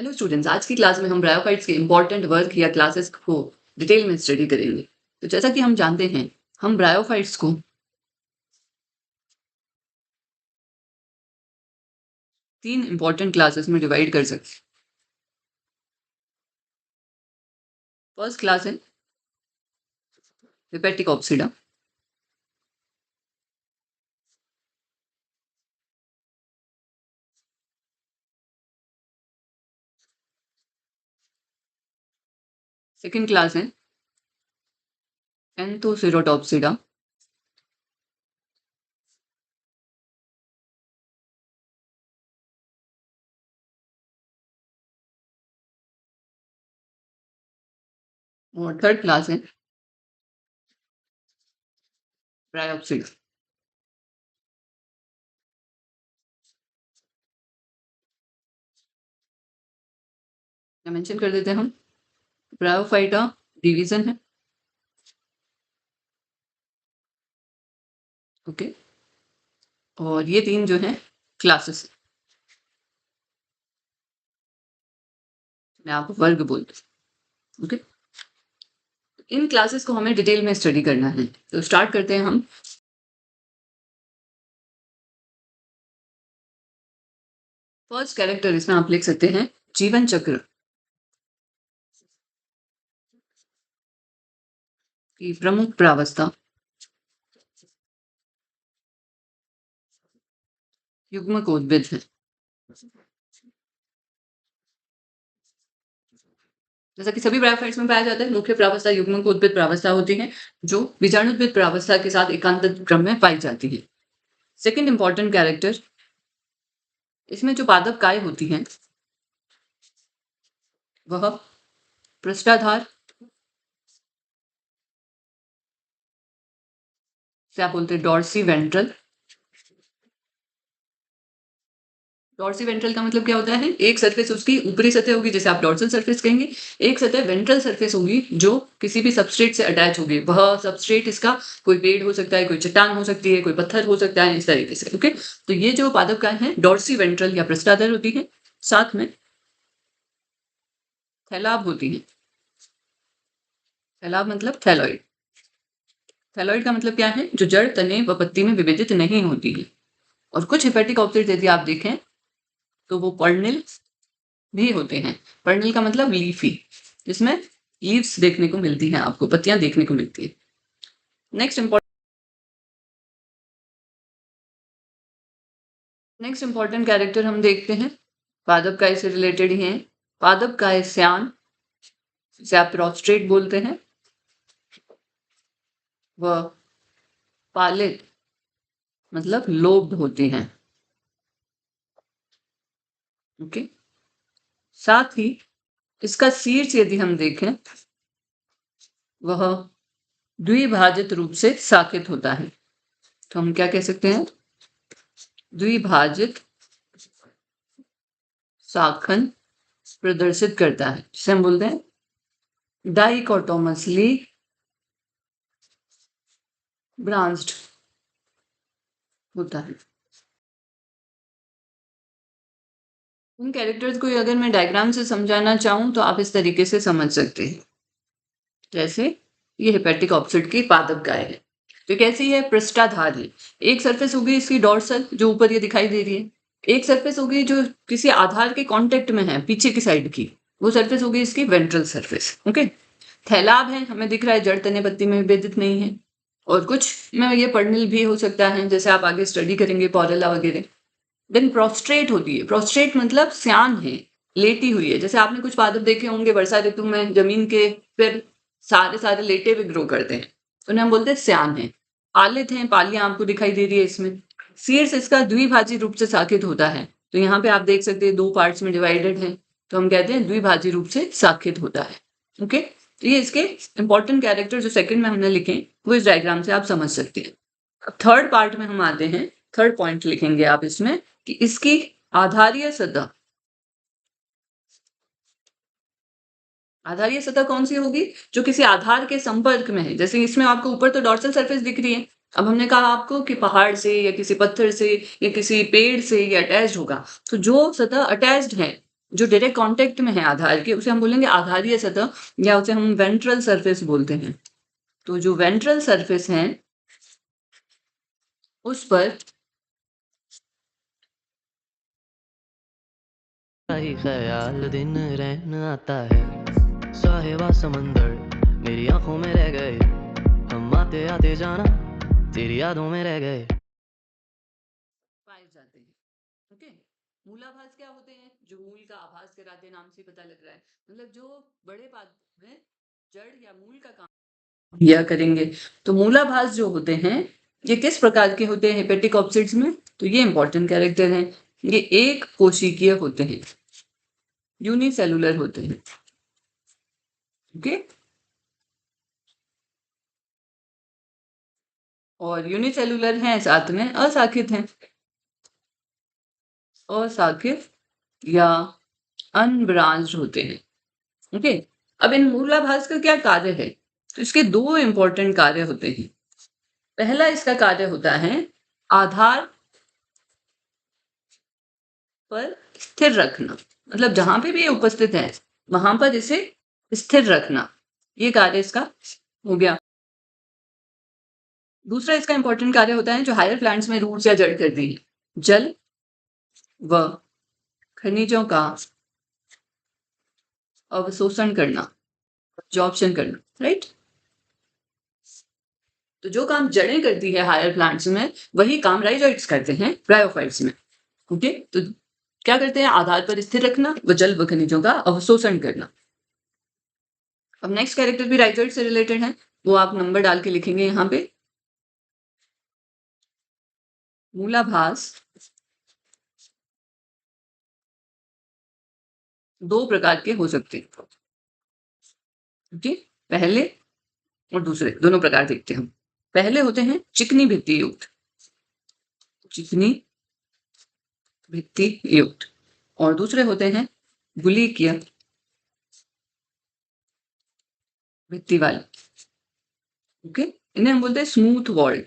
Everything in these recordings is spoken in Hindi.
हेलो स्टूडेंट्स, आज की क्लास में हम ब्रायोफाइट्स के इंपॉर्टेंट वर्क या क्लासेस को डिटेल में स्टडी करेंगे। तो जैसा कि हम जानते हैं, हम ब्रायोफाइट्स को 3 इंपॉर्टेंट क्लासेस में डिवाइड कर सकते हैं। फर्स्ट क्लास है हेपेटिक ऑप्सिडा। सेकंड क्लास है एंथोसेरोटॉप्सिडा। और थर्ड क्लास है ब्रायोप्सिडा। मेंशन कर देते हैं हम, ब्रायोफाइटा डिवीजन है। ओके, और ये 3 जो हैं क्लासेस, मैं आपको वर्ग बोलती हूँ। ओके, इन क्लासेस को हमें डिटेल में स्टडी करना है। तो स्टार्ट करते हैं हम। फर्स्ट कैरेक्टर इसमें आप लिख सकते हैं जीवन चक्र की प्रमुख प्रावस्था युग्मकोद्भिद है। जैसा कि सभी ब्रायोफाइट्स में पाया जाता है, मुख्य प्रावस्था युग्मकोद्भिद प्रावस्था होती है, जो बीजाणुद्भिद प्रावस्था के साथ एकांतर क्रम में पाई जाती है। सेकंड इंपॉर्टेंट कैरेक्टर, इसमें जो पादप काय होती हैं वह पृष्ठाधार से आप बोलते हैं डॉर्सी वेंट्रल। डॉर्सी वेंट्रल का मतलब क्या होता है? एक सरफेस उसकी ऊपरी सतह होगी, जैसे आप डॉर्सल सरफेस कहेंगे। एक सतह वेंट्रल सरफेस होगी जो किसी भी सबस्ट्रेट से अटैच होगी। वह सबस्ट्रेट इसका कोई पेड़ हो सकता है, कोई चट्टान हो सकती है, कोई पत्थर हो सकता है, इस तरीके से। ओके, तो ये जो पादप काय है डॉर्सी वेंट्रल या पृष्ठाधार होती है। साथ में थैलाब होती है। थैलाब मतलब थैलॉइड। थैलॉइड का मतलब क्या है? जो जड़, तने व पत्ती में विभाजित नहीं होती है। और कुछ हेपेटिक ऑप्सिड यदि आप देखें तो वो पर्निल भी होते हैं। पर्निल का मतलब लीफी, जिसमें लीव्स देखने को मिलती हैं, आपको पत्तियां देखने को मिलती है। नेक्स्ट इंपॉर्टेंट कैरेक्टर हम देखते हैं, पादप काय से रिलेटेड ही हैं। पादप काय श्यान, जिसे आप प्रोस्ट्रेट बोलते हैं, वह पालित मतलब लोब्ड होती हैं। ओके, साथ ही इसका शीर्ष यदि हम देखें वह द्विभाजित रूप से शाखित होता है। तो हम क्या कह सकते हैं? द्विभाजित शाखन प्रदर्शित करता है, जिसे हम बोलते हैं डाइकोटोमसली ब्रांच्ड होता है। इन कैरेक्टर्स को अगर मैं डायग्राम से समझाना चाहूँ तो आप इस तरीके से समझ सकते हैं। जैसे ये हेपेटिक ऑप्सिड की पादप काय है, तो कैसी है? पृष्ठाधार है। एक सरफेस होगी इसकी डॉर्सल, जो ऊपर ये दिखाई दे रही है। एक सरफेस होगी जो किसी आधार के कांटेक्ट में है, पीछे की साइड की, वो सरफेस होगी इसकी वेंट्रल सरफेस। ओके, थैलाब है, हमें दिख रहा है जड़, तने, पत्ती में विभाजित नहीं है। और कुछ में ये पर्निल भी हो सकता है, जैसे आप आगे स्टडी करेंगे पॉरेला वगैरह। देन प्रोस्ट्रेट होती है। प्रोस्ट्रेट मतलब श्यान है, लेटी हुई है। जैसे आपने कुछ पादप देखे होंगे वर्षा ऋतु में जमीन के फिर सारे सारे लेटे हुए ग्रो करते हैं, उन्हें हम बोलते हैं श्यान है। पालित हैं, पालियां आपको दिखाई दे रही है इसमें। शीर्ष इसका द्विभाजी रूप से शाखित होता है, तो यहाँ पे आप देख सकते हैं 2 पार्ट्स में डिवाइडेड है, तो हम कहते हैं द्विभाजी रूप से शाखित होता है। ओके, तो ये इसके इंपॉर्टेंट कैरेक्टर जो सेकंड में हमने लिखे वो इस डायग्राम से आप समझ सकते हैं। अब थर्ड पार्ट में हम आते हैं। थर्ड पॉइंट लिखेंगे आप इसमें कि इसकी आधारीय सतह, आधारीय सतह कौन सी होगी? जो किसी आधार के संपर्क में है। जैसे इसमें आपको ऊपर तो डॉर्सल सरफेस दिख रही है, अब हमने कहा आपको कि पहाड़ से या किसी पत्थर से या किसी पेड़ से ये अटैच्ड होगा, तो जो सतह अटैच्ड है जो डायरेक्ट कांटेक्ट में है आधार के उसे हम बोलेंगे आधारीय सतह या उसे हम वेंट्रल सरफेस बोलते हैं। तो जो वेंट्रल सरफेस है उस पर ही ख्याल दिन रहन आता है, साहिबा समंदर मेरी आंखों में रह गए, हम आते आते जाना तेरी यादों में रह गए। पाए जाते हैं। ओके, मूलाभास क्या होते हैं? जो मूल का आभास कराते हैं, नाम से पता लग रहा है, मतलब जो बड़े पादप में जड़ या मूल का काम किया करेंगे। तो मूलाभास जो होते हैं ये किस प्रकार के होते हैं हेपेटिक ऑप्सिड्स में? तो ये इंपॉर्टेंट कैरेक्टर हैं। ये एक कोशिकीय होते हैं, यूनिसेलुलर होते हैं। ओके, और यूनिसेलुलर हैं, साथ में अशाखित हैं। अशाखित या अनब्रांच्ड होते हैं। ओके, अब इन मूलाभास का क्या कार्य है? तो इसके दो इंपॉर्टेंट कार्य होते हैं। पहला इसका कार्य होता है आधार पर स्थिर रखना, मतलब जहां पे भी ये उपस्थित है वहां पर इसे स्थिर रखना, ये कार्य इसका हो गया। दूसरा इसका इंपॉर्टेंट कार्य होता है जो हायर प्लांट्स में रूट्स या जड़ करती है, जल व खनिजों का अवशोषण करना, एब्जॉर्प्शन करना, राइट। तो जो काम जड़ें करती है हायर प्लांट्स में वही काम राइजोइट्स करते हैं ब्रायोफाइट्स में। ओके, तो क्या करते हैं? आधार पर स्थिर रखना व जल व खनिजों का अवशोषण करना। अब नेक्स्ट कैरेक्टर भी राइजोइट से रिलेटेड है, वो आप नंबर डाल के लिखेंगे यहाँ पे। मूलाभास दो प्रकार के हो सकते हैं। ओके, पहले और दूसरे दोनों प्रकार देखते हैं हम। पहले होते हैं चिकनी भित्ति युक्त, चिकनी भित्ति युक्त, और दूसरे होते हैं गुलीकीय भित्ति वाले। ओके, इन्हें हम बोलते हैं स्मूथ वॉल,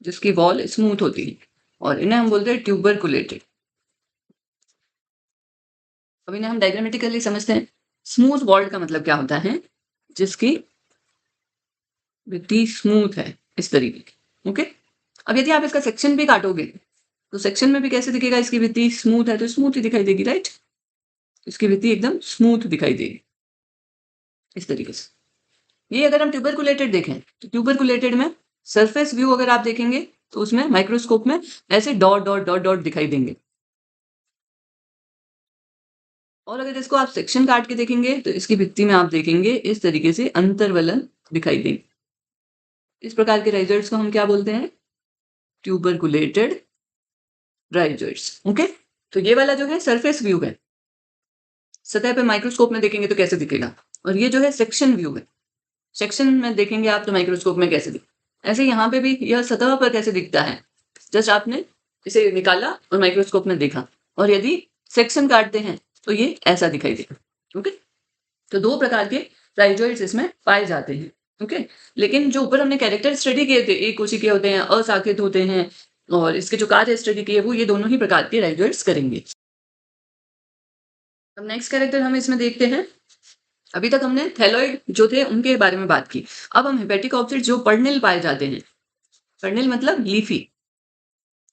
जिसकी वॉल स्मूथ होती है, और इन्हें हम बोलते हैं ट्यूबरकुलेटेड। अब इन्हें हम डायग्रामेटिकली समझते हैं। स्मूथ वॉल्ड का मतलब क्या होता है? जिसकी भित्ति स्मूथ है, इस तरीके की। ओके, अब यदि आप इसका सेक्शन भी काटोगे तो सेक्शन में भी कैसे दिखेगा? इसकी भित्ति स्मूथ है तो स्मूथ ही दिखाई देगी, राइट। इसकी भित्ति एकदम स्मूथ दिखाई देगी इस तरीके से। ये अगर हम ट्यूबरकुलेटेड देखें तो ट्यूबरकुलेटेड में सरफेस व्यू अगर आप देखेंगे तो उसमें माइक्रोस्कोप में ऐसे डॉट डॉट डॉट डॉट दिखाई देंगे, और अगर इसको आप सेक्शन काट के देखेंगे तो इसकी भित्ति में आप देखेंगे इस तरीके से अंतर्वलन दिखाई देंगे। इस प्रकार के राइजर्स को हम क्या बोलते हैं? ट्यूबरकुलेटेड राइजर्स। ओके, तो ये वाला जो है सरफेस व्यू है, सतह पे माइक्रोस्कोप में देखेंगे तो कैसे दिखेगा, और ये जो है सेक्शन व्यू है, सेक्शन में देखेंगे आप तो माइक्रोस्कोप में कैसे दिखेगा। ऐसे यहाँ पे भी यह सतह पर कैसे दिखता है, जस्ट आपने इसे निकाला और माइक्रोस्कोप में देखा, और यदि सेक्शन काटते हैं तो ये ऐसा दिखाई देगा। ओके, तो दो प्रकार के राइजोइड्स इसमें पाए जाते हैं। ओके, लेकिन जो ऊपर हमने कैरेक्टर स्टडी किए थे, एक कोशिकीय होते हैं, अशाखित होते हैं, और इसके जो कार्य स्टडी किए वो ये दोनों ही प्रकार के राइजोइड्स करेंगे। अब नेक्स्ट कैरेक्टर हम इसमें देखते हैं। अभी तक हमने थैलॉइड जो थे उनके बारे में बात की, अब हम हेपेटिक ऑप्सिड जो पर्णिल पाए जाते हैं, पर्णिल मतलब लीफी,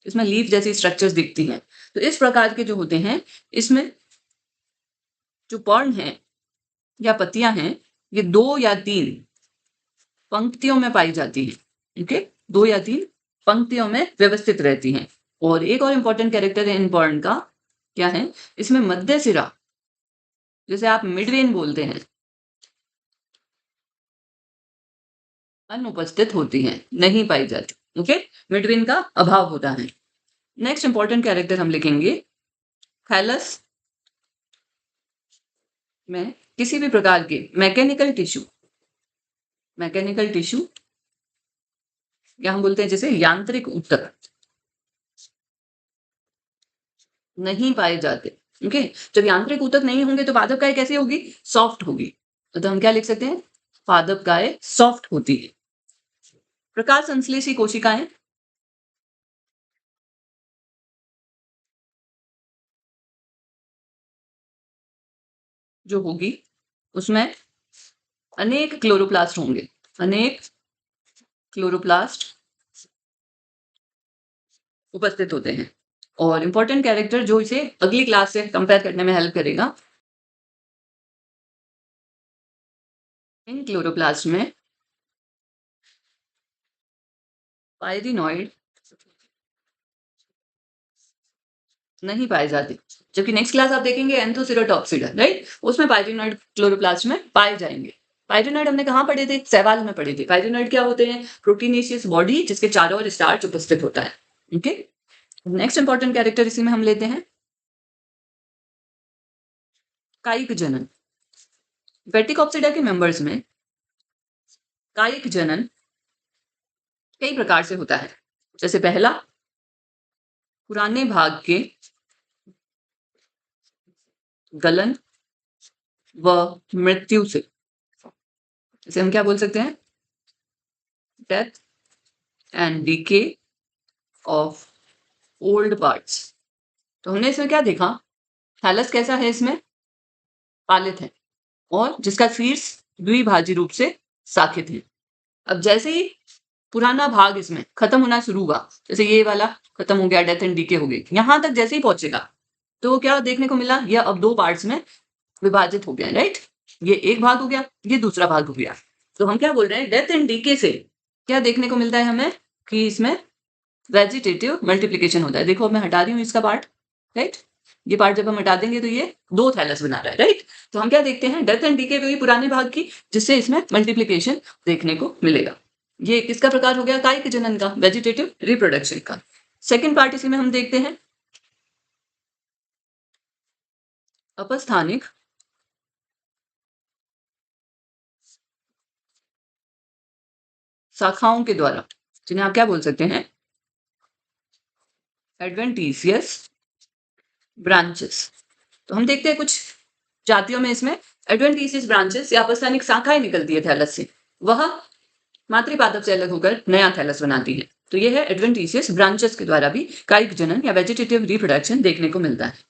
इसमें लीफ जैसी स्ट्रक्चर्स दिखती हैं। तो इस प्रकार के जो होते हैं इसमें जो पर्ण है या पत्तियां हैं ये दो या तीन पंक्तियों में पाई जाती है। ओके, दो या तीन पंक्तियों में व्यवस्थित रहती हैं। और एक और इंपॉर्टेंट कैरेक्टर है इन पर्ण का, क्या है? इसमें मध्य सिरा, जैसे आप मिडवेन बोलते हैं, अनुपस्थित होती हैं, नहीं पाई जाती। ओके, मिडवेन का अभाव होता है। नेक्स्ट इंपॉर्टेंट कैरेक्टर हम लिखेंगे, थैलस में किसी भी प्रकार के मैकेनिकल टिश्यू, मैकेनिकल टिश्यू या हम बोलते हैं जैसे यांत्रिक ऊतक नहीं पाए जाते। ओके, जब यांत्रिक ऊतक नहीं होंगे तो पादप काय कैसी होगी? सॉफ्ट होगी। तो हम क्या लिख सकते हैं? पादप काय सॉफ्ट होती है। प्रकाश संश्लेषी कोशिकाएं जो होगी उसमें अनेक क्लोरोप्लास्ट होंगे, अनेक क्लोरोप्लास्ट उपस्थित होते हैं। और इम्पोर्टेंट कैरेक्टर जो इसे अगली क्लास से कंपेयर करने में हेल्प करेगा, इन क्लोरोप्लास्ट में पायरिनॉइड नहीं पाए जाते, जबकि नेक्स्ट क्लास आप देखेंगे एंथोसिरोटॉक्सिडा, राइट? उसमें पायरिनॉइड क्लोरोप्लास्ट में पाए जाएंगे। पायरिनॉइड हमने कहाँ पढ़े थे? सवाल में पढ़े थे। पायरिनॉइड क्या होते हैं? प्रोटीनेशियस बॉडी जिसके चारों ओर स्टार्च उपस्थित होता है। ओके, नेक्स्ट इंपॉर्टेंट कैरेक्टर इसी में हम लेते हैं कायिक जनन। पेटिकॉप्सिडा के मेंबर्स में कायिक जनन कई प्रकार से होता है। जैसे पहला, पुराने भाग के गलन व मृत्यु से, इसे हम क्या बोल सकते हैं? Death and DK of old parts. तो हमने इसमें क्या देखा? थैलस कैसा है? इसमें पालित है और जिसका शीर्ष द्विभाजी रूप से शाखित है। अब जैसे ही पुराना भाग इसमें खत्म होना शुरू हुआ, जैसे ये वाला खत्म हो गया, डेथ एंड डीके हो गई, यहां तक जैसे ही पहुंचेगा तो क्या देखने को मिला? यह अब दो पार्ट्स में विभाजित हो गया, राइट? ये एक भाग हो गया, ये दूसरा भाग हो गया। तो हम क्या बोल रहे हैं? डेथ एंड डीके से क्या देखने को मिलता है हमें? कि इसमें वेजिटेटिव मल्टीप्लीकेशन होता है। देखो मैं हटा रही हूँ इसका पार्ट, राइट? ये पार्ट जब हम हटा देंगे तो ये दो थैलस बना रहा है, राइट? तो हम क्या देखते हैं? डेथ एंड डीके वही पुराने भाग की, जिससे इसमें मल्टीप्लीकेशन देखने को मिलेगा। ये किसका प्रकार हो गया? कायिक जनन का, वेजिटेटिव रिप्रोडक्शन का। सेकेंड पार्ट इसी में हम देखते हैं अपस्थानिक शाखाओं के द्वारा, जिन्हें आप क्या बोल सकते हैं? Adventitious branches. तो हम देखते हैं कुछ जातियों में इसमें एडवेंटिशियस ब्रांचेस या अपस्थानिक शाखाएं निकलती है थैलस से, वह मातृपादप से अलग होकर नया थैलस बनाती है। तो यह है एडवेंटिशियस ब्रांचेस के द्वारा भी कायिक जनन या वेजिटेटिव रिप्रोडक्शन देखने को मिलता है।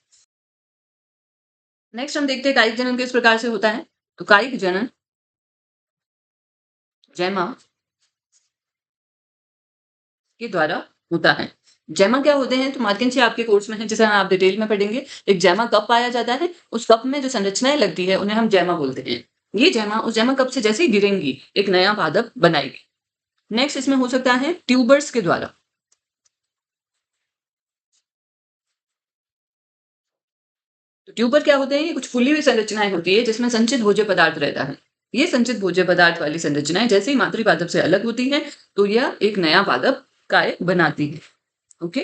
नेक्स्ट हम देखते हैं कायिक जनन किस प्रकार से होता है। तो कायिक जनन जैमा के द्वारा होता है। जैमा क्या होते हैं? तो मार्केंसी आपके कोर्स में है, जिसे आप डिटेल में पढ़ेंगे। एक जैमा कप पाया जाता है, उस कप में जो संरचनाएं लगती है उन्हें हम जैमा बोलते हैं। ये जैमा उस जैमा कप से जैसे ही गिरेंगी एक नया पादप बनाएगी। नेक्स्ट इसमें हो सकता है ट्यूबर्स के द्वारा। तो ट्यूबर क्या होते हैं? ये कुछ फूली हुई संरचनाएं होती है जिसमें संचित भोज्य पदार्थ रहता है। ये संचित भोज्य पदार्थ वाली संरचनाएं जैसे ही मातृ पादप से अलग होती है तो यह एक नया पादप काय बनाती है। ओके,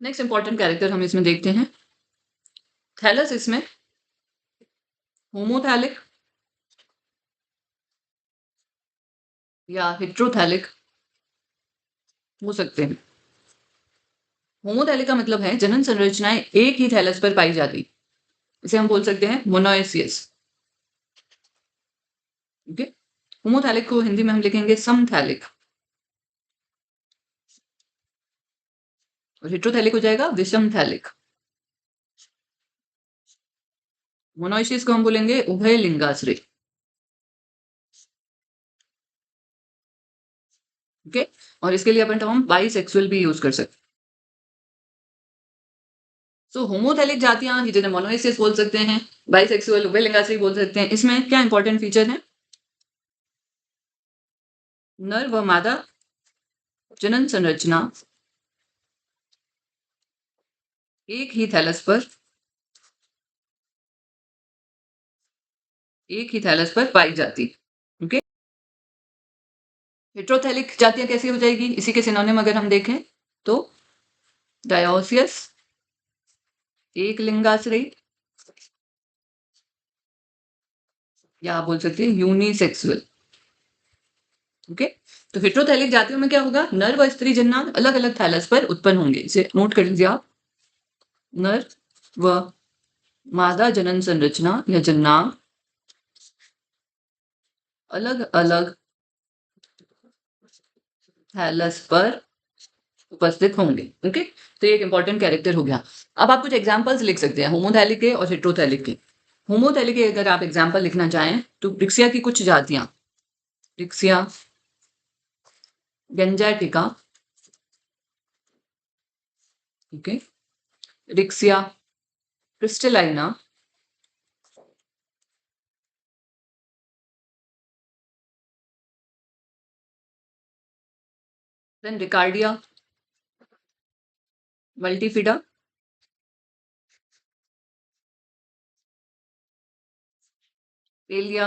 नेक्स्ट इंपॉर्टेंट कैरेक्टर हम इसमें देखते हैं थैलस। इसमें होमोथैलिक या हेट्रोथैलिक हो सकते हैं। होमोथैलिक का मतलब है जनन संरचनाएं एक ही थैलस पर पाई जाती, इसे हम बोल सकते हैं मोनोएसियस। ओके, होमोथैलिक को हिंदी में हम लिखेंगे समथैलिक और हेट्रोथैलिक हो जाएगा विषमथैलिक। मोनोइसिस को हम बोलेंगे उभय लिंगाश्रय। ओके, और इसके लिए अपन टर्म बाइसेक्सुअल भी यूज कर सकते हैं। सो होमोथैलिक जातियां जिन्हें मोनोइसिस बोल सकते हैं, बाइसेक्सुअल उभय लिंगाश्रय बोल सकते हैं। इसमें क्या इंपॉर्टेंट फीचर है? नर व मादा जनन संरचना एक ही थैलस पर पाई जाती। ओके, हेट्रोथैलिक जातियां कैसी हो जाएगी? इसी के सिनोनिम अगर हम देखें तो डायोसियस एक लिंगाश्रयी, या आप बोल सकते हैं यूनिसेक्सुअल। ओके, तो हेट्रोथैलिक जातियों में क्या होगा? नर व स्त्री जन्नांग अलग अलग थैलस पर उत्पन्न होंगे। इसे नोट कर लीजिए आप। नर व मादा जनन संरचना या जन्नांग अलग अलग थैलस पर उपस्थित होंगे। ओके, तो ये एक इंपॉर्टेंट कैरेक्टर हो गया। अब आप कुछ एग्जांपल्स लिख सकते हैं होमोथैलिक के और हेटेरोथैलिक के। होमोथैलिक के अगर आप एग्जांपल लिखना चाहें तो रिक्सिया की कुछ जातियां, Riccia gangetica, okay, Riccia crystallina, then Riccardia multifida, Pellia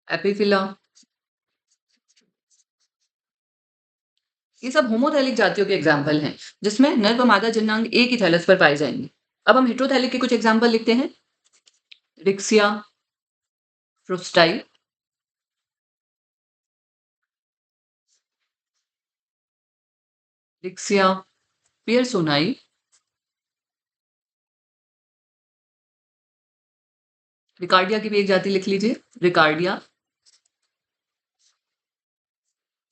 epiphylla. ये सब होमोथैलिक जातियों के एग्जाम्पल हैं जिसमें नर व मादा जन्नांग एक ही थैलस पर पाए जाएंगे। अब हम हेटेरोथैलिक के कुछ एग्जाम्पल लिखते हैं। रिक्सिया फ्रोस्टाई, रिक्सिया पियर्सोनाई, रिकार्डिया की भी एक जाति लिख लीजिए, रिकार्डिया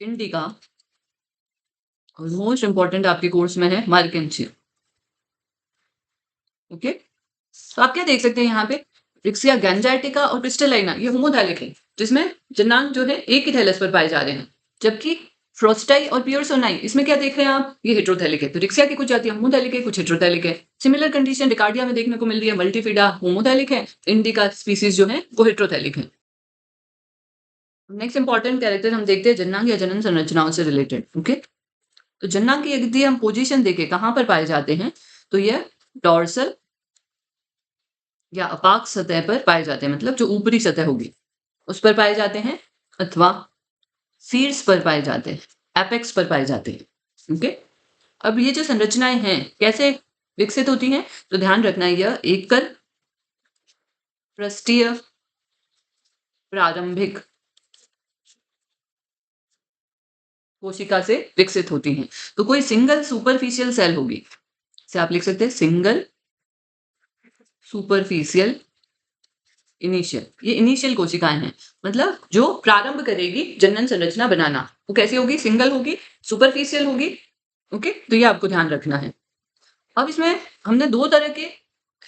इंडिका, और मोस्ट इंपॉर्टेंट आपके कोर्स में है मार्केंशिया। ओके, तो आप क्या देख सकते हैं यहाँ पे, रिक्सिया गैंजाइटिका और क्रिस्टलाइना ये होमोथैलिक है जिसमें जन्नांग जो है एक ही थैलस पर पाए जा रहे हैं, जबकि फ्रोस्टाई और पियर्सोनाई इसमें क्या देख रहे हैं आप, ये हेटेरोथैलिक है। तो रिक्सिया की कुछ जातियां होमोथैलिक है, कुछ हेटेरोथैलिक है। सिमिलर कंडीशन रिकार्डिया में देखने को मिल रही है, मल्टीफिडा होमोथैलिक है, इंडिका स्पीसीज जो है वो हेटेरोथैलिक है। नेक्स्ट इंपॉर्टेंट कैरेक्टर हम देखते हैं जन्नांग या जनन संरचनाओं से रिलेटेड। ओके, तो जन्नांग की यदि हम पोजीशन देखें कहाँ पर पाए जाते हैं, तो यह डॉर्सल या अपाक सतह पर पाए जाते हैं, मतलब जो ऊपरी सतह होगी उस पर पाए जाते हैं, अथवा सीड्स पर पाए जाते हैं, एपेक्स पर पाए जाते हैं। ओके, अब ये जो संरचनाएं हैं कैसे विकसित होती हैं, तो ध्यान रखना यह एकल पृष्ठीय प्रारंभिक कोशिका से विकसित होती हैं। तो कोई सिंगल सुपरफिशियल सेल होगी, से आप लिख सकते हैं सिंगल सुपरफिशियल इनिशियल, ये इनिशियल कोशिकाएं हैं, मतलब जो प्रारंभ करेगी जनन संरचना बनाना, वो कैसी होगी, सिंगल होगी, सुपरफिशियल होगी। ओके, तो ये आपको ध्यान रखना है। अब इसमें हमने दो तरह के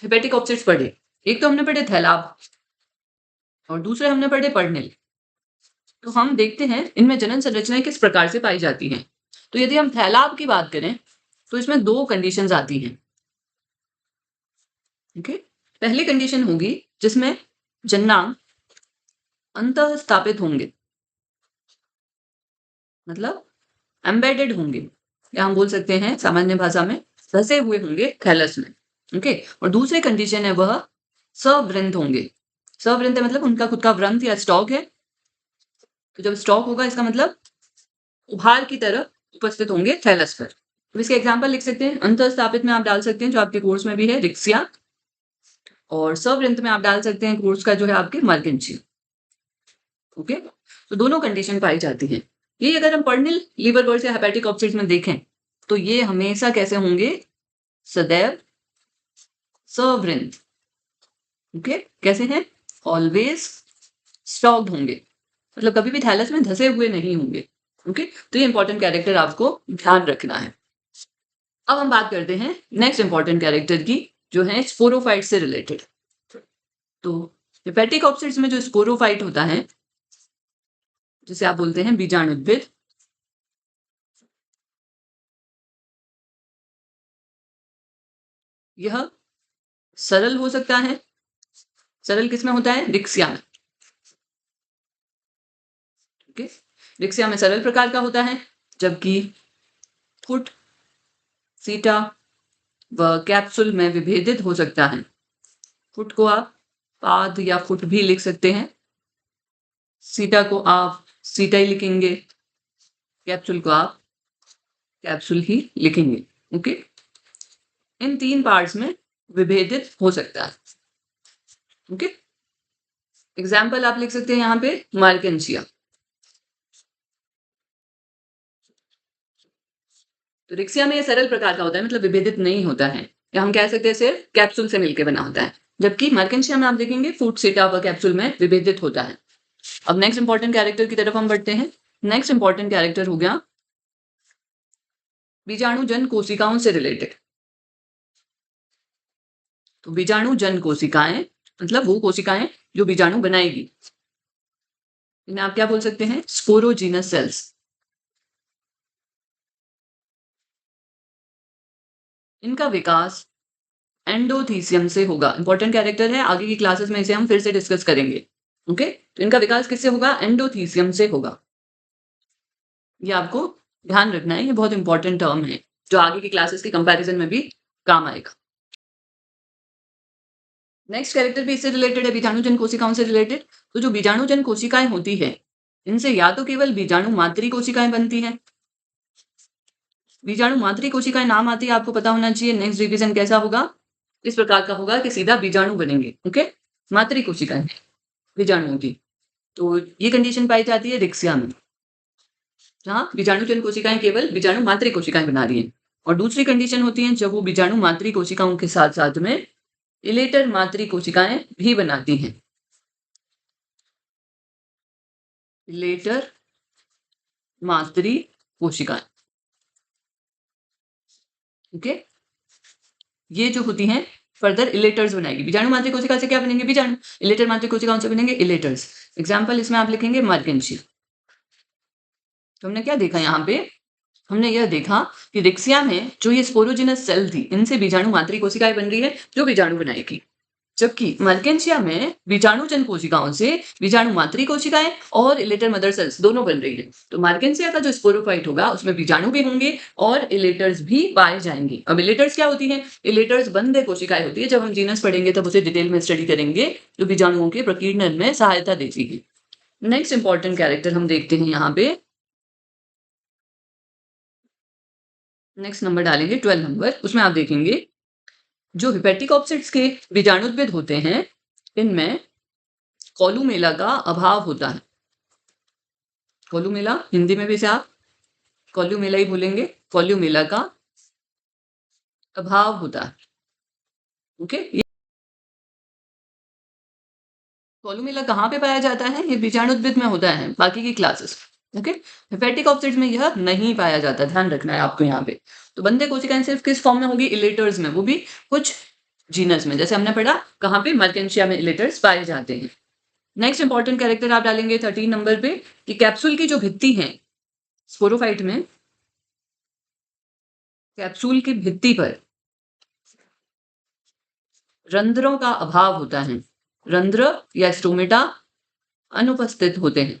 हेपेटिक ऑप्सिट्स पढ़े, एक तो हमने पढ़े थैलाब और दूसरे हमने पढ़े पर्निल। तो हम देखते हैं इनमें जनन संरचनाएं किस प्रकार से पाई जाती हैं। तो यदि हम थैलाब की बात करें तो इसमें दो कंडीशंस आती हैं। ओके, पहली कंडीशन होगी जिसमें जन्नांग अंतः स्थापित होंगे, मतलब एम्बेडेड होंगे, या हम बोल सकते हैं सामान्य भाषा में धसे हुए होंगे थैलस में। ओके, और दूसरी कंडीशन है वह सवृंत होंगे। सवृंत मतलब उनका खुद का व्रंत या स्टॉक है। तो जब स्टॉक होगा इसका मतलब उभार की तरह उपस्थित होंगे थैलस पर। तो इसके एग्जाम्पल लिख सकते हैं, अंतः स्थापित में आप डाल सकते हैं जो आपके कोर्स में भी है रिक्सिया, और सवृंत में आप डाल सकते हैं कोर्स का जो है आपके मर्केंशिया। ओके, तो दोनों कंडीशन पाई जाती है। ये अगर हम पर्निल लीवर वर्ड्स या हेपेटिक ऑप्सिट्स में देखें तो ये हमेशा कैसे होंगे, सदैव सवृंत। ओके, कैसे हैं, ऑलवेज स्टॉक्ड होंगे, मतलब कभी भी थैलस में धसे हुए नहीं होंगे। ओके, तो ये इंपॉर्टेंट कैरेक्टर आपको ध्यान रखना है। अब हम बात करते हैं नेक्स्ट इंपॉर्टेंट कैरेक्टर की जो है स्पोरोफाइट से रिलेटेड। तो हेपेटिक ऑप्सिट्स में जो स्पोरोफाइट होता है जिसे आप बोलते हैं बीजाणुद्भिद, यह सरल हो सकता है। सरल किसमें होता है, रिक्सिया में। ओके, रिक्सिया में सरल प्रकार का होता है, जबकि फुट, सीटा व कैप्सूल में विभेदित हो सकता है। फुट को आप पाद या फुट भी लिख सकते हैं, सीटा को आप सीटा ही लिखेंगे, कैप्सूल को आप कैप्सूल ही लिखेंगे। ओके, इन तीन पार्ट्स में विभेदित हो सकता है। ओके, एग्जाम्पल आप लिख सकते हैं यहाँ पे मार्केंशिया। तो रिक्सिया में ये सरल प्रकार का होता है, मतलब विभेदित नहीं होता है, या हम कह सकते हैं सिर्फ कैप्सूल से मिलकर बना होता है, जबकि मार्केंशिया में आप देखेंगे फूट, सीटा व कैप्सूल में विभेदित होता है। अब नेक्स्ट इंपॉर्टेंट कैरेक्टर की तरफ हम बढ़ते हैं। नेक्स्ट इंपॉर्टेंट कैरेक्टर हो गया बीजाणुजन कोशिकाओं से रिलेटेड। तो बीजाणुजन कोशिकाएं मतलब वो कोशिकाएं जो बीजाणु बनाएगी, इन्हें आप क्या बोल सकते हैं? Sporogenous cells. इनका विकास एंडोथीसियम से होगा। इंपॉर्टेंट कैरेक्टर है, आगे की क्लासेस में इसे हम फिर से डिस्कस करेंगे। ओके, तो इनका विकास किससे होगा? एंडोथीसियम से होगा। ये आपको ध्यान रखना है, ये बहुत इंपॉर्टेंट टर्म है जो आगे की क्लासेस के कंपैरिजन में भी काम आएगा। नेक्स्ट कैरेक्टर भी इससे रिलेटेड है, बीजाणुजन कोशिकाओं से रिलेटेड। तो जो बीजाणुजन कोशिकाएं होती है, इनसे या तो केवल बीजाणु मातृ कोशिकाएं बनती हैं। बीजाणु मातृ कोशिकाएं नाम आती है, आपको पता होना चाहिए। नेक्स्ट रिवीजन कैसा होगा? इस प्रकार का होगा कि सीधा बीजाणु बनेंगे। ओके, मातृ कोशिकाएं बीजाणुओं की। तो ये कंडीशन पाई जाती है रिक्सिया में, जहां बीजाणुजन कोशिकाएं केवल बीजाणु मातृ कोशिकाएं बना रही हैं। और दूसरी कंडीशन होती है जब वो बीजाणु मातृ कोशिकाओं के साथ साथ में इलेटर मातृ कोशिकाएं भी बनाती हैं। इलेटर मातृ कोशिकाएं, ओके, ये जो होती हैं फर्दर इलेटर्स बनाएगी। बीजाणु मातृ कोशिका से क्या बनेंगे? बीजाणु। इलेटर मातृ कोशिकाओं से बनेंगे इलेटर्स। एग्जाम्पल इसमें आप लिखेंगे मर्केंशिया। तो हमने क्या देखा यहाँ पे? हमने यह देखा कि रिक्सिया में जो ये स्पोरोजिनस सेल थी, इनसे बीजाणु मातृ कोशिकाएं बन रही है जो बीजाणु बनाएगी। जबकि मर्केंशिया में बीजाणुजन कोशिकाओं से बीजाणु मातृ कोशिकाएं और इलेटर मदर सेल्स दोनों बन रही है। तो मर्केंशिया का जो स्पोरोफाइट होगा उसमें बीजाणु भी होंगे और इलेटर्स भी पाए जाएंगे। अब इलेटर्स क्या होती हैं? इलेटर्स बंद कोशिकाएं होती है। जब हम जीनस पढ़ेंगे तब उसे डिटेल में स्टडी करेंगे, जो बीजाणुओं के प्रकीर्णन में सहायता देती है। नेक्स्ट इंपॉर्टेंट कैरेक्टर हम देखते हैं यहाँ पे। नेक्स्ट नंबर डालेंगे 12 नंबर, उसमें आप देखेंगे जो हिपेटिकोप्सिड्स के बीजाणुद्भिद होते हैं, इनमें कोलुमेला का अभाव होता है। कोलुमेला हिंदी में भी इसे आप कोल्यूमेला ही बोलेंगे। कोल्यूमेला का अभाव होता है। ओके, कोलुमेला कहाँ पे पाया जाता है? ये बीजाणुद्भिद में होता है, बाकी की क्लासेस। ओके, हेपेटिक ऑप्सिड्स में यह नहीं पाया जाता, ध्यान रखना है आपको यहाँ पे। तो बंदे कोशिकाएं सिर्फ किस फॉर्म में होगी? इलेटर्स में, वो भी कुछ जीनस में। जैसे हमने पढ़ा कहाँ पे? मर्केंशिया में इलेटर्स पाए जाते हैं। नेक्स्ट इंपॉर्टेंट कैरेक्टर आप डालेंगे 13 नंबर पे कि कैप्सूल की जो भित्ति है स्पोरोफाइट में, कैप्सूल की भित्ति पर रंध्रों का अभाव होता है। रंध्र या स्टोमेटा अनुपस्थित होते हैं,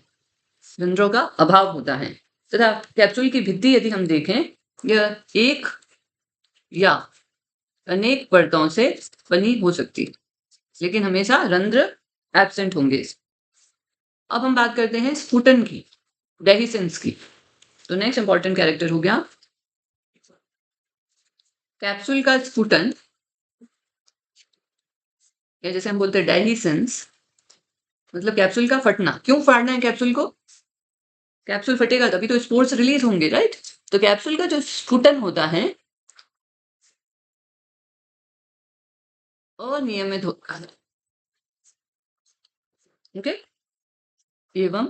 रंध्रों का अभाव होता है। तथा कैप्सूल की भित्ति यदि हम देखें, यह एक या अनेक परतों से बनी हो सकती है, लेकिन हमेशा रंध्र एब्सेंट होंगे। अब हम बात करते हैं स्फुटन की, डेहिसेंस की। तो नेक्स्ट इंपॉर्टेंट कैरेक्टर हो गया कैप्सूल का स्फुटन, या जैसे हम बोलते हैं डेहिसेंस, मतलब कैप्सूल का फटना। क्यों फाड़ना है कैप्सूल को? कैप्सूल फटेगा तभी तो स्पोर्स रिलीज होंगे, राइट? तो कैप्सूल का जो स्फुटन होता है अनियमित होता है, ओके, एवं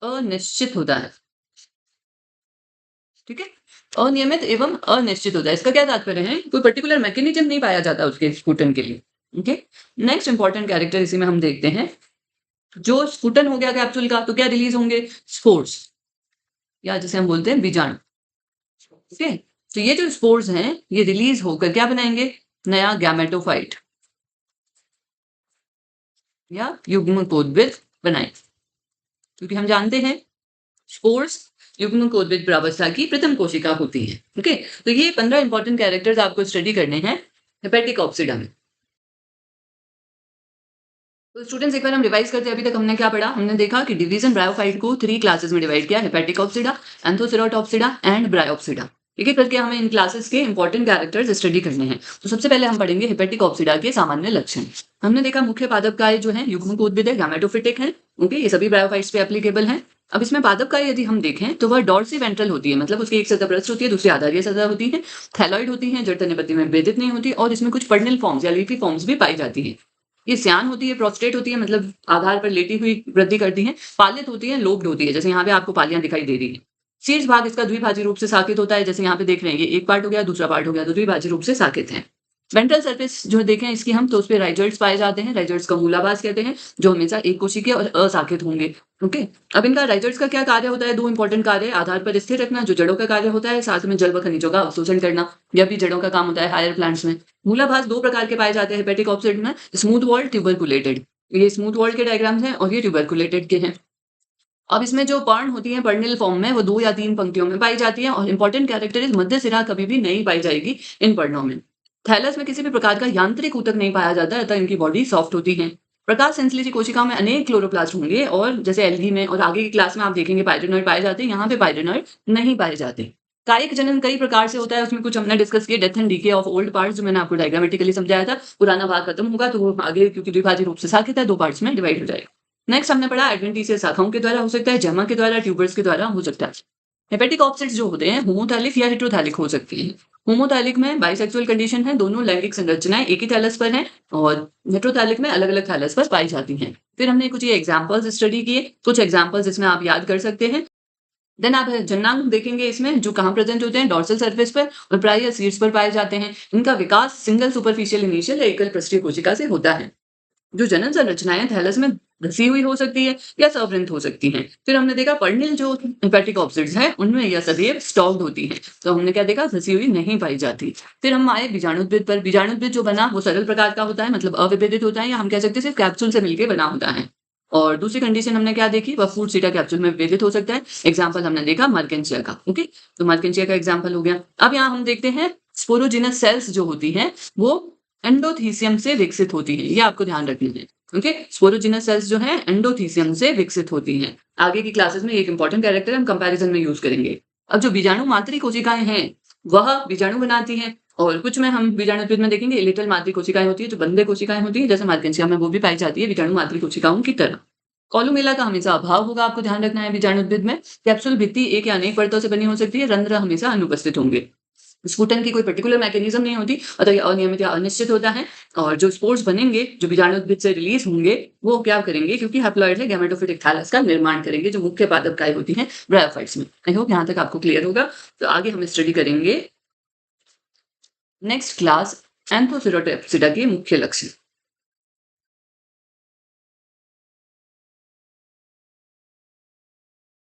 अनिश्चित होता है। ठीक है, अनियमित एवं अनिश्चित होता है। इसका क्या तात्पर्य है? कोई पर्टिकुलर मैकेनिज्म नहीं पाया जाता उसके स्फुटन के लिए। ओके, नेक्स्ट इंपॉर्टेंट कैरेक्टर इसी में हम देखते हैं। जो स्फुटन हो गया कैप्सूल का, तो क्या रिलीज होंगे? स्पोर्स, या जैसे हम बोलते हैं बीजाणु। ओके, तो ये जो स्पोर्स हैं ये रिलीज होकर क्या बनाएंगे? नया गैमेटोफाइट या युग्मकोद्भिद बनाएंगे। क्योंकि हम जानते हैं स्पोर्स युग्मकोद्भिद प्रावस्था की प्रथम कोशिका होती है। ओके, तो ये 15 इंपॉर्टेंट कैरेक्टर्स आपको स्टडी करने हैं हेपेटिक ऑप्सिडा में। तो स्टूडेंट्स एक बार हम रिवाइज करते हैं, अभी तक हमने क्या पढ़ा? हमने देखा कि डिवीजन ब्रायोफाइट को 3 क्लासेस में डिवाइड किया, हेपेटिक ऑप्सिडा, एंथोसेरोटॉप्सिडा एंड ब्रायोप्सिडा। एक एक करके हमें इन क्लासेस के इंपॉर्टेंट कैरेक्टर्स स्टडी करने हैं। तो सबसे पहले हम पढ़ेंगे हेपेटिक ऑप्सिडा के सामान्य लक्षण। हमने देखा मुख्य पादपकाय जो है युग्मकोद्भिद है, गैमेटोफिटिक है। ओके, ये सभी ब्रायोफाइट्स पे एप्लीकेबल हैं। अब इसमें पादपकाय यदि हम देखें तो वह डॉर्सीवेंट्रल होती है, मतलब उसकी एक सतह पृष्ठ होती है, दूसरी आधारीय सतह होती है। थैलॉइड होती है, जड़ तने पत्ती में भेदित नहीं होती, और इसमें कुछ पर्निल फॉर्म्स या लीफी फॉर्म्स भी पाई जाती है। ये स्यान होती है, प्रोस्टेट होती है, मतलब आधार पर लेटी हुई वृद्धि करती है। पालित होती है, लोब्ड होती है, जैसे यहाँ पे आपको पालियां दिखाई दे रही है। शीर्ष भाग इसका द्विभाजी रूप से साकित होता है, जैसे यहाँ पे देख रहे हैं ये एक पार्ट हो गया, दूसरा पार्ट हो गया, तो द्विभाजी रूप से साकित है। वेंट्रल सरफेस जो देखें इसकी हम, तो उसपे राइजर्ड्स पाए जाते हैं। राइजर्ड्स को मूलाभास कहते हैं, जो हमेशा एक कोशिकीय और असाकित होंगे। ओके, अब इनका राइजर्ड्स का क्या कार्य होता है? दो इंपॉर्टेंट कार्य है, आधार पर स्थिर रखना जो जड़ों का कार्य होता है, साथ में जल व खनिजों का अवशोषण करना, यह भी जड़ों का काम होता है हायर प्लांट्स में। मूलाभास दो प्रकार के पाए जाते हैं हेपेटिक ऑप्सिड में, स्मूथ वॉल, ट्यूबरकुलेटेड। ये स्मूथ वॉल के डायग्राम्स हैं और ये ट्यूबरकुलेटेड के हैं। अब इसमें जो पर्ण होती है पर्णिल फॉर्म में, वो 2 या 3 पंक्तियों में पाई जाती है और इंपॉर्टेंट कैरेक्टर इस मध्य सिरा कभी भी नहीं पाई जाएगी इन पर्णों में। थैलस में किसी भी प्रकार का यांत्रिक ऊतक नहीं पाया जाता, अतः इनकी बॉडी सॉफ्ट होती है। प्रकाश संश्लेषी कोशिकाओं में अनेक क्लोरोप्लास्ट होंगे और जैसे एल्गी में और आगे की क्लास में आप देखेंगे पाइरोनॉइड पाए जाते हैं, यहाँ पे पाइरोनॉइड नहीं पाए जाते। कायिक जनन कई प्रकार से होता है, उसमें कुछ हमने डिस्कस किया, death and DK of old parts, जो मैंने आपको डायग्रामेटिकली समझाया था। पुराना भाग खत्म होगा तो वो आगे, क्योंकि द्विभाजी रूप से साकित है, 2 पार्ट्स में डिवाइड हो जाएगा। नेक्स्ट हमने पढ़ा एडवेंटिशियस शाखाओं के द्वारा हो सकता है, जैमा के द्वारा, ट्यूबर्स के द्वारा हो सकता है। हेपेटिक ऑप्सिट्स जो होते हैं होमोथैलिक या हेटेरोथैलिक हो सकते हैं। होमोथैलिक में बाइसेक्सुअल कंडीशन है, दोनों लैंगिक संरचनाएं एक ही थैलस पर हैं, और हेटेरोथैलिक में अलग-अलग थैलस पर पाई जाती हैं। फिर हमने कुछ ये एग्जांपल्स स्टडी किए, कुछ एग्जांपल्स इसमें आप याद कर सकते हैं। देन आप जननांग देखेंगे इसमें, जो कहाँ प्रेजेंट होते हैं? डोर्सल सरफेस पर और प्रायः शीर्ष पर पाए जाते हैं। इनका विकास सिंगल सुपरफिशियल इनिशियल या एकल पृष्ठीय कोशिका से होता है। जो जनन संरचनाएं थैलस में धसी हुई हो सकती है या सवृंत हो सकती हैं। फिर हमने देखा पर्णिल जो हेपेटिक ऑप्सिड्स हैं उनमें यह सदैव स्टॉक्ड होती हैं, तो हमने क्या देखा? धसी हुई नहीं पाई जाती। फिर हम आए बीजाणुद्भिद पर। बीजाणुद्भिद जो बना वो सरल प्रकार का होता है, मतलब अविभेदित होता है, या हम कह सकते हैं सिर्फ कैप्सूल से मिलकर बना होता है। और दूसरी कंडीशन हमने क्या देखी? वह फूड सीटा कैप्सूल में विभेदित हो सकता है। एग्जाम्पल हमने देखा मर्केंशिया का। ओके, तो मर्केंशिया का एग्जाम्पल हो गया। अब यहाँ हम देखते हैं स्पोरोजिनस सेल्स जो होती हैं वो एंडोथीसियम से विकसित होती हैं, ये आपको ध्यान रखना है। ओके, स्पोरोजिनस सेल्स जो हैं एंडोथीसियम से विकसित होती हैं। आगे की क्लासेस में एक इंपॉर्टेंट कैरेक्टर हम कंपैरिजन में यूज करेंगे। अब जो बीजाणु मातृ कोशिकाएं हैं वह बीजाणु बनाती हैं, और कुछ में हम बीजाणुद्भिद में देखेंगे इलेटल मातृ कोशिकाएं होती है, जो बंदे कोशिकाएं होती है, जैसे मार्केंशिया में वो भी पाई जाती है बीजाणु मातृ कोशिकाओं की तरह। कॉलुमेला का हमेशा अभाव होगा, आपको ध्यान रखना है बीजाणुद्भिद में। कैप्सूल भित्ति एक या अनेक परतों से बनी हो सकती है, रंध्र हमेशा अनुपस्थित होंगे। स्फुटन की कोई पर्टिकुलर मैकेनिज्म नहीं होती, अतः ये अनियमित या अनिश्चित होता है। और जो स्पोर्स बनेंगे जो बीजाणुद्भिद से रिलीज होंगे वो क्या करेंगे? क्योंकि हैप्लॉइड है, गैमेटोफिटिक थैलस का निर्माण करेंगे, जो मुख्य पादप काय होती हैं ब्रायोफाइट्स में। आई होप यहाँ तक आपको क्लियर होगा। तो आगे हम स्टडी करेंगे नेक्स्ट क्लास एंथोसिरोटेप्सिडा के मुख्य लक्षण।